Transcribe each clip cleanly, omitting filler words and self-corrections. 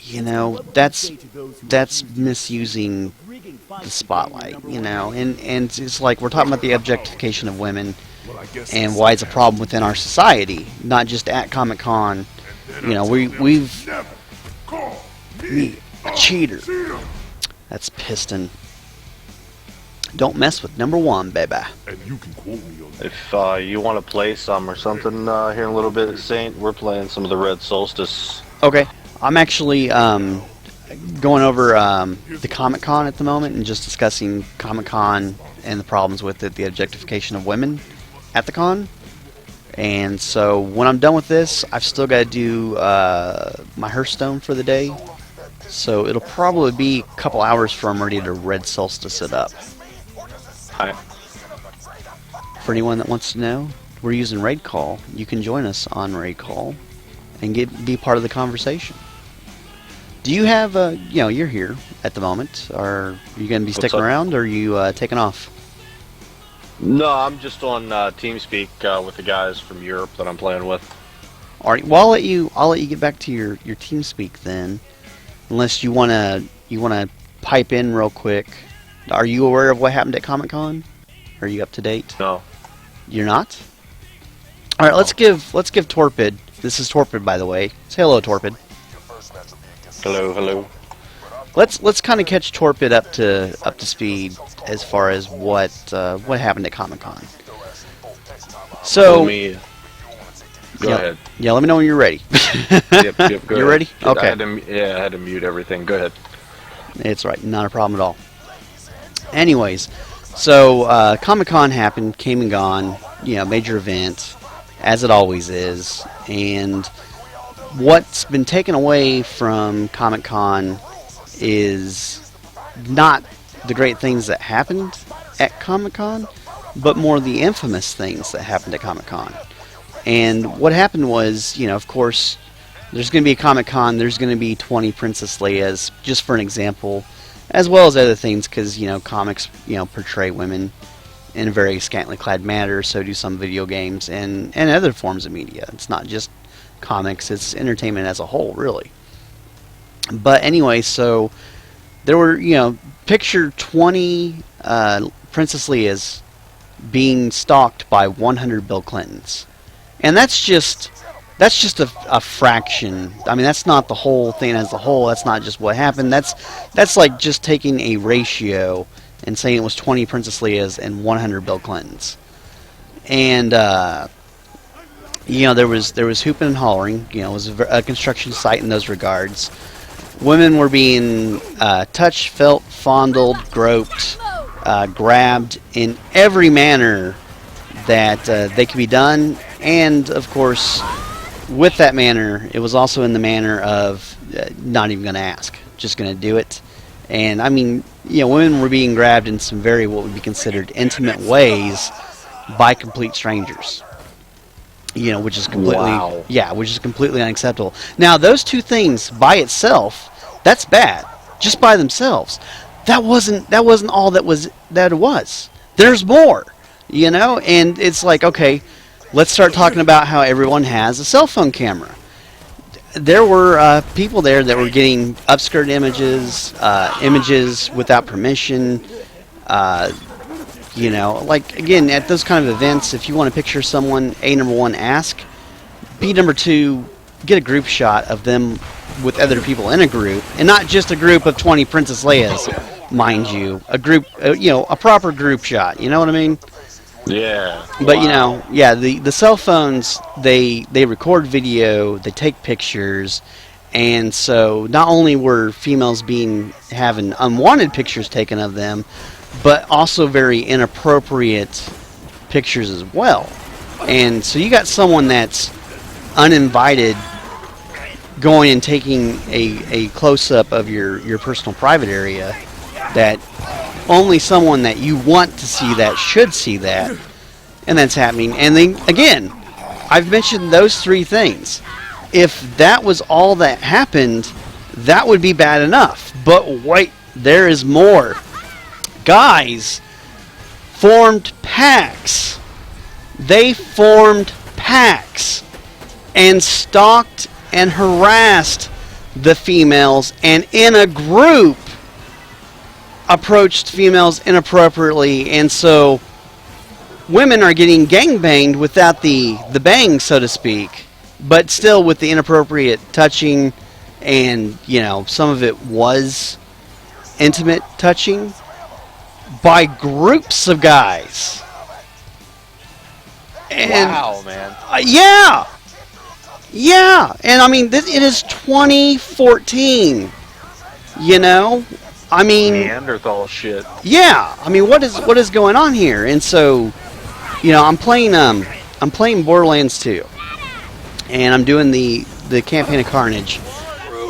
you know, that's misusing the spotlight, you know, and it's like we're talking about the objectification of women and why it's a problem within our society, not just at Comic-Con. You know, we've a cheater. That's Piston. Don't mess with number one, baby. If you want to play some or something here in a little bit, Saint, we're playing some of the Red Solstice. Okay. I'm actually going over the Comic-Con at the moment and just discussing Comic-Con and the problems with it, the objectification of women at the con. And so when I'm done with this, I've still got to do my Hearthstone for the day. So it'll probably be a couple hours before I'm ready to Red Solstice it up. Hi. For anyone that wants to know, we're using Raid Call. You can join us on Raid Call and be part of the conversation. Do you have you know, you're here at the moment. Are you going to be sticking around, or are you taking off? No, I'm just on TeamSpeak with the guys from Europe that I'm playing with. All right. Well, I'll let you get back to your TeamSpeak then, unless you wanna pipe in real quick. Are you aware of what happened at Comic-Con? Are you up to date? No. You're not? All right. Let's give Torpid. This is Torpid, by the way. Say hello, Torpid. Hello, hello. Let's kind of catch Torpid up to speed as far as what happened at Comic-Con. So Go ahead. Yeah, let me know when you're ready. Yep, go You're ahead. ready? Okay. I had to mute everything. Go ahead. It's right, not a problem at all. Anyways, so Comic-Con happened, came and gone, you know, major event, as it always is, and what's been taken away from Comic-Con is not the great things that happened at Comic-Con, but more the infamous things that happened at Comic-Con. And what happened was, you know, of course, there's going to be a Comic-Con, there's going to be 20 Princess Leias, just for an example, as well as other things, because, you know, comics, you know, portray women in a very scantily clad manner, so do some video games and other forms of media. It's not just comics, it's entertainment as a whole, really. But anyway, so there were, you know, picture 20 Princess Leias being stalked by 100 Bill Clintons. And that's just a fraction. I mean, that's not the whole thing as a whole. That's not just what happened. That's like just taking a ratio and saying it was 20 Princess Leias and 100 Bill Clintons. And you know, there was hooping and hollering. You know, it was a construction site in those regards. Women were being touched, felt, fondled, groped, grabbed in every manner that they could be done. And, of course, with that manner, it was also in the manner of not even going to ask, just going to do it. And, I mean, you know, women were being grabbed in some very what would be considered intimate ways by complete strangers. You know, which is completely, which is completely unacceptable. Now, those two things by itself, that's bad, just by themselves. That wasn't all that it was. There's more, you know, and it's like, okay, let's start talking about how everyone has a cell phone camera. There were people there that were getting upskirt images, images without permission. You know, like, again, at those kind of events, if you want to picture someone, number one, ask. Number two, get a group shot of them with other people in a group, and not just a group of 20 Princess Leias, mind you. A group, you know, a proper group shot, you know what I mean? Yeah. But, you know, yeah, the cell phones, they record video, they take pictures, and so not only were females having unwanted pictures taken of them, but also very inappropriate pictures as well. And so you got someone that's uninvited going and taking a close-up of your personal private area that only someone that you want to see that should see that, and that's happening. And then, again, I've mentioned those three things. If that was all that happened, that would be bad enough. But wait, there is more. Guys formed packs. They formed packs and stalked and harassed the females, and in a group approached females inappropriately, and so women are getting gangbanged without the bang, so to speak, but still with the inappropriate touching, and some of it was intimate touching by groups of guys. And, wow, man. Yeah, and I mean, it is 2014. I mean, Neanderthal shit. Yeah, I mean, what is going on here? And so, I'm playing Borderlands 2, and I'm doing the campaign of Carnage.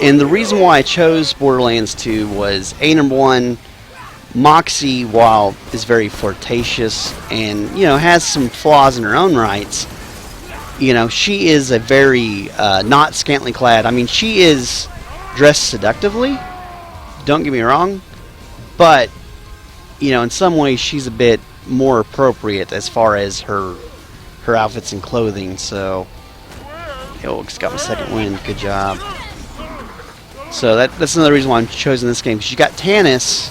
And the reason why I chose Borderlands 2 was number one, Moxie, while is very flirtatious and has some flaws in her own rights, she is a very not scantily clad. I mean, she is dressed seductively. Don't get me wrong, but in some ways she's a bit more appropriate as far as her outfits and clothing. So, just got my second win. Good job. So that's another reason why I'm choosing this game. She's got Tannis,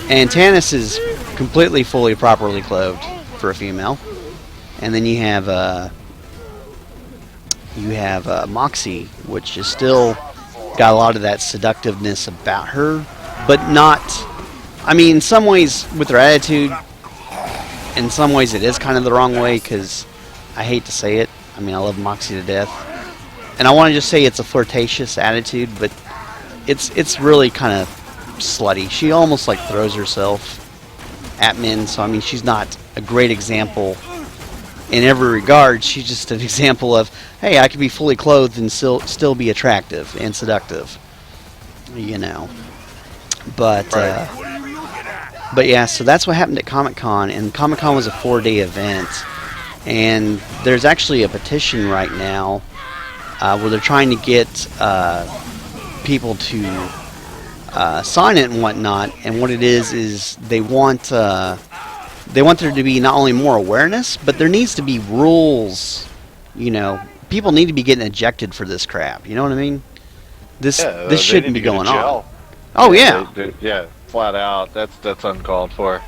and Tannis is completely, fully, properly clothed for a female. And then you have Moxie, which is still got a lot of that seductiveness about her, but not. I mean, in some ways, with her attitude, in some ways it is kind of the wrong way, because I hate to say it. I mean, I love Moxie to death, and I want to just say it's a flirtatious attitude, but it's really kind of slutty. She almost like throws herself at men, so I mean, she's not a great example in every regard. She's just an example of, hey, I could be fully clothed and still be attractive and seductive, But but yeah, so that's what happened at Comic-Con, and Comic-Con was a 4-day event, and there's actually a petition right now where they're trying to get people to sign it and whatnot. And what it is they want there to be not only more awareness, but there needs to be rules. People need to be getting ejected for this crap. You know what I mean? This shouldn't be going on. Oh yeah. Yeah, flat out. That's uncalled for.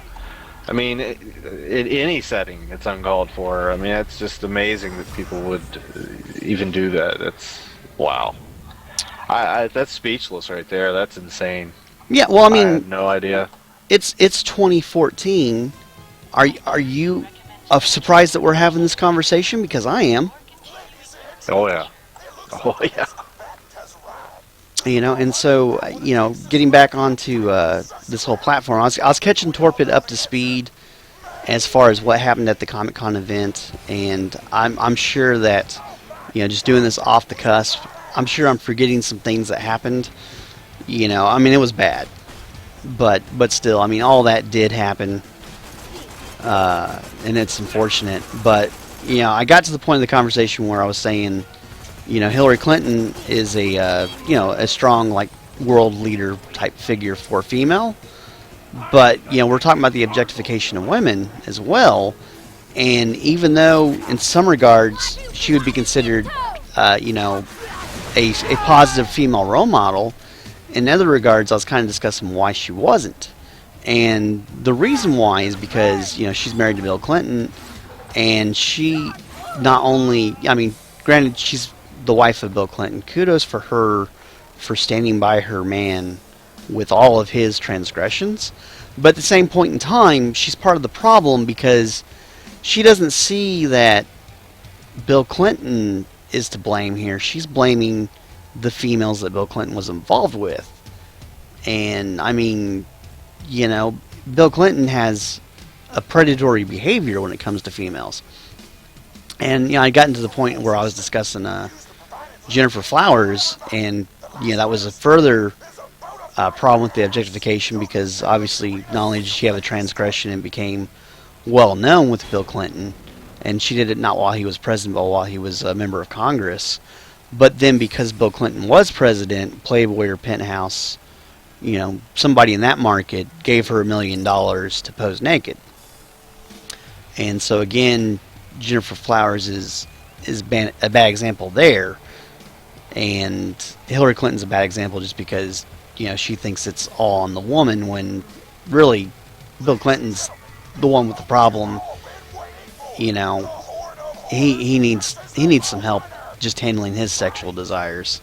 I mean, in any setting, it's uncalled for. I mean, it's just amazing that people would even do that. That's wow. That's speechless right there. That's insane. Yeah. Well, I mean, I had no idea. It's 2014. Are you surprised that we're having this conversation? Because I am. Oh yeah. Oh yeah. And so, getting back onto this whole platform, I was catching Torpid up to speed as far as what happened at the Comic-Con event, and I'm sure that, just doing this off the cusp, I'm sure I'm forgetting some things that happened. I mean, it was bad, but still, I mean, all that did happen, and it's unfortunate. But I got to the point of the conversation where I was saying, Hillary Clinton is a strong, like, world leader type figure for a female, but we're talking about the objectification of women as well. And even though in some regards she would be considered a positive female role model, in other regards I was kind of discussing why she wasn't. And the reason why is because she's married to Bill Clinton, and she not only, I mean, granted, she's the wife of Bill Clinton. Kudos for her for standing by her man with all of his transgressions. But at the same point in time, she's part of the problem, because she doesn't see that Bill Clinton is to blame here. She's blaming the females that Bill Clinton was involved with. And, I mean, Bill Clinton has a predatory behavior when it comes to females. And, I got into the point where I was discussing Jennifer Flowers, and that was a further problem with the objectification, because obviously not only did she have a transgression and became well known with Bill Clinton, and she did it not while he was president, but while he was a member of Congress, but then because Bill Clinton was president, Playboy or Penthouse, somebody in that market gave her $1 million to pose naked. And so again, Jennifer Flowers is a bad example there. And Hillary Clinton's a bad example just because, she thinks it's all on the woman when really Bill Clinton's the one with the problem. He needs some help just handling his sexual desires.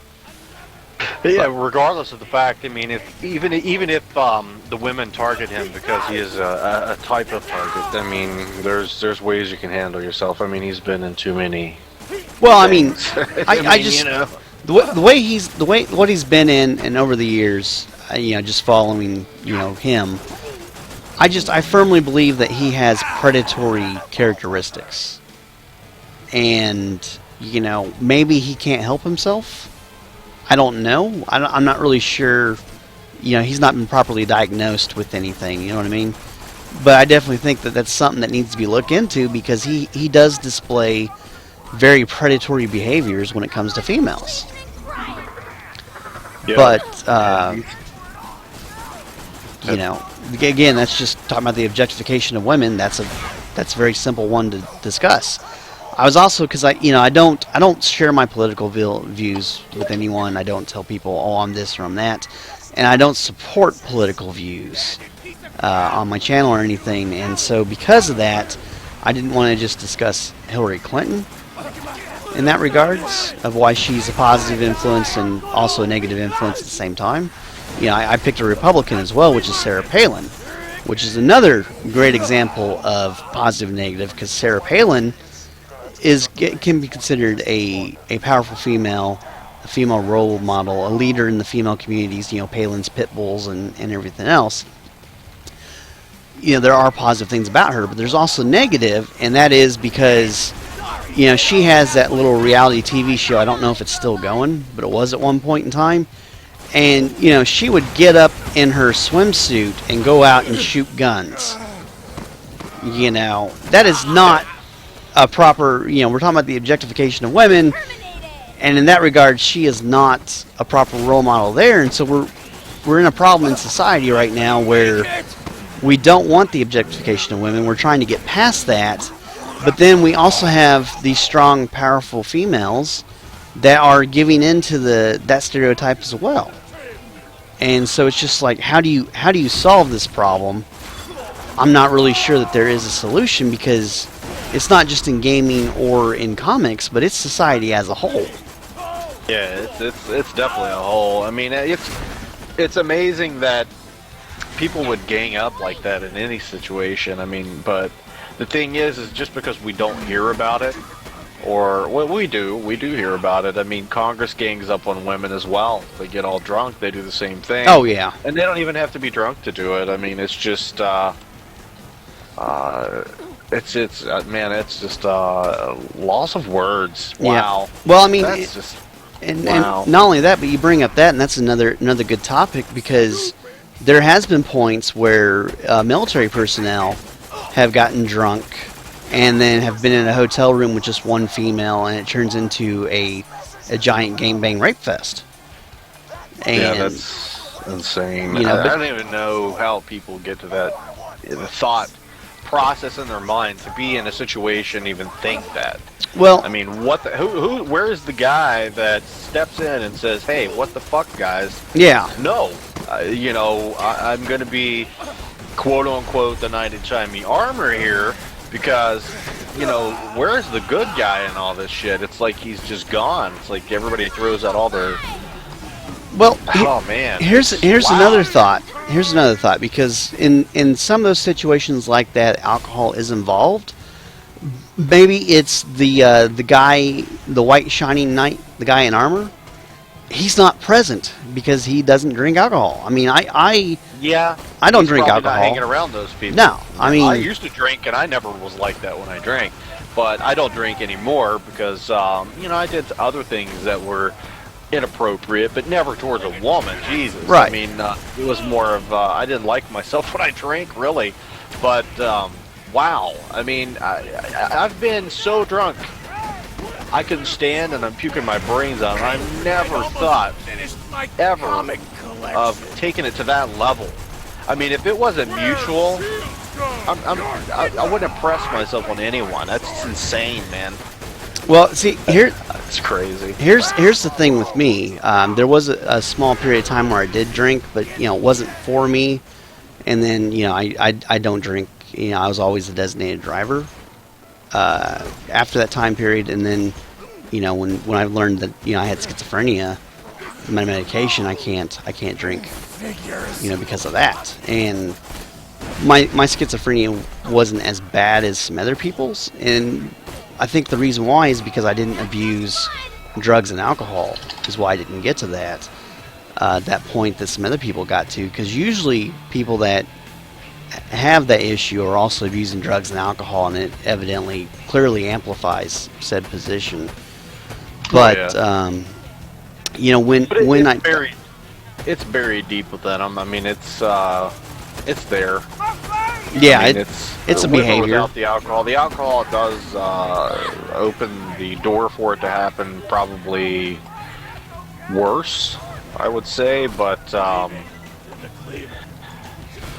Yeah, regardless of the fact, I mean, even if the women target him because he is a type of target, I mean, there's ways you can handle yourself. I mean, he's been in too many. Well, things. I just what he's been in and over the years, just following him. I firmly believe that he has predatory characteristics, and maybe he can't help himself. I don't know. I'm not really sure. He's not been properly diagnosed with anything. You know what I mean? But I definitely think that that's something that needs to be looked into because he does display very predatory behaviors when it comes to females. Yeah. But again, that's just talking about the objectification of women. That's a very simple one to discuss. I was also because I don't share my political views with anyone. I don't tell people, oh, I'm this or I'm that, and I don't support political views on my channel or anything. And so because of that, I didn't want to just discuss Hillary Clinton in that regards of why she's a positive influence and also a negative influence at the same time. I picked a Republican as well, which is Sarah Palin, which is another great example of positive and negative because Sarah Palin can be considered a powerful female, a female role model, a leader in the female communities, Palin's pit bulls and everything else. There are positive things about her, but there's also negative, and that is because, she has that little reality TV show. I don't know if it's still going, but it was at one point in time. And, she would get up in her swimsuit and go out and shoot guns. That is not a proper, we're talking about the objectification of women, and in that regard, she is not a proper role model there, and so we're in a problem in society right now where we don't want the objectification of women. We're trying to get past that, but then we also have these strong, powerful females that are giving into that stereotype as well. And so it's just like, how do you solve this problem? I'm not really sure that there is a solution because it's not just in gaming or in comics, but it's society as a whole. Yeah, it's definitely a whole. I mean, it's amazing that people would gang up like that in any situation. I mean, but the thing is just because we don't hear about it, or well, we do hear about it. I mean, Congress gangs up on women as well. They get all drunk, they do the same thing. Oh yeah, and they don't even have to be drunk to do it. I mean, it's just it's just loss of words. Wow. Yeah. Well, I mean, that's and wow. Not only that, but you bring up that, and that's another good topic because there has been points where military personnel have gotten drunk and then have been in a hotel room with just one female, and it turns into a giant gangbang rape fest. And, yeah, that's insane. You know, I don't even know how people get to that the thought process in their mind to be in a situation, even think that. Well, I mean, where is the guy that steps in and says, "Hey, what the fuck, guys?" Yeah. No, I'm going to be quote unquote the knight in shining armor here because, where's the good guy in all this shit? It's like he's just gone. It's like everybody throws out all their. Well, oh man. Here's wow. another thought. Here's another thought because in some of those situations like that, alcohol is involved. Maybe it's the guy, the white shining knight, the guy in armor. He's not present because he doesn't drink alcohol. I mean, I don't drink alcohol. Not hanging around those people. No, I mean, I used to drink, and I never was like that when I drank. But I don't drink anymore because I did other things that were inappropriate, but never towards a woman. Jesus, right? I mean, it was more of I didn't like myself when I drank, really. But wow, I mean, I've been so drunk. I couldn't stand and I'm puking my brains out. I never thought ever of taking it to that level. I mean, if it wasn't mutual, I wouldn't press myself on anyone. That's insane, man. Well, see, It's crazy. Here's the thing with me. There was a small period of time where I did drink, but it wasn't for me. And then I don't drink. I was always a designated driver. After that time period, and then when I learned that I had schizophrenia, my medication, I can't drink, because of that. And my schizophrenia wasn't as bad as some other people's, and I think the reason why is because I didn't abuse drugs and alcohol is why I didn't get to that point that some other people got to, because usually people that have that issue are also abusing drugs and alcohol, and it evidently clearly amplifies said position. But it's buried deep within them. I mean, it's there. Yeah, I mean, it's a with or behavior. Without the alcohol does open the door for it to happen. Probably worse, I would say. But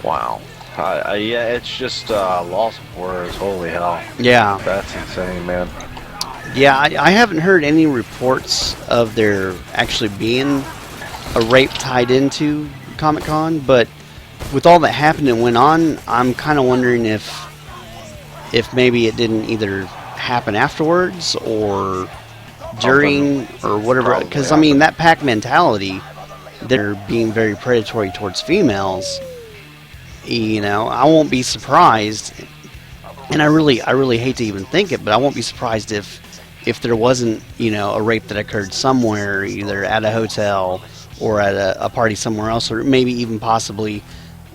wow, yeah, it's just loss of words. Holy hell! Yeah, that's insane, man. Yeah, I haven't heard any reports of there actually being a rape tied into Comic-Con, but with all that happened and went on, I'm kind of wondering if maybe it didn't either happen afterwards or during or whatever. Because I mean, that pack mentality, they're being very predatory towards females. I won't be surprised, and I really hate to even think it, but I won't be surprised if there wasn't, a rape that occurred somewhere, either at a hotel or at a party somewhere else, or maybe even possibly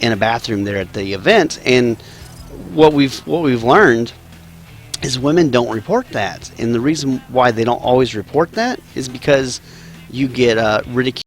in a bathroom there at the event. And what we've learned is women don't report that, and the reason why they don't always report that is because you get ridiculed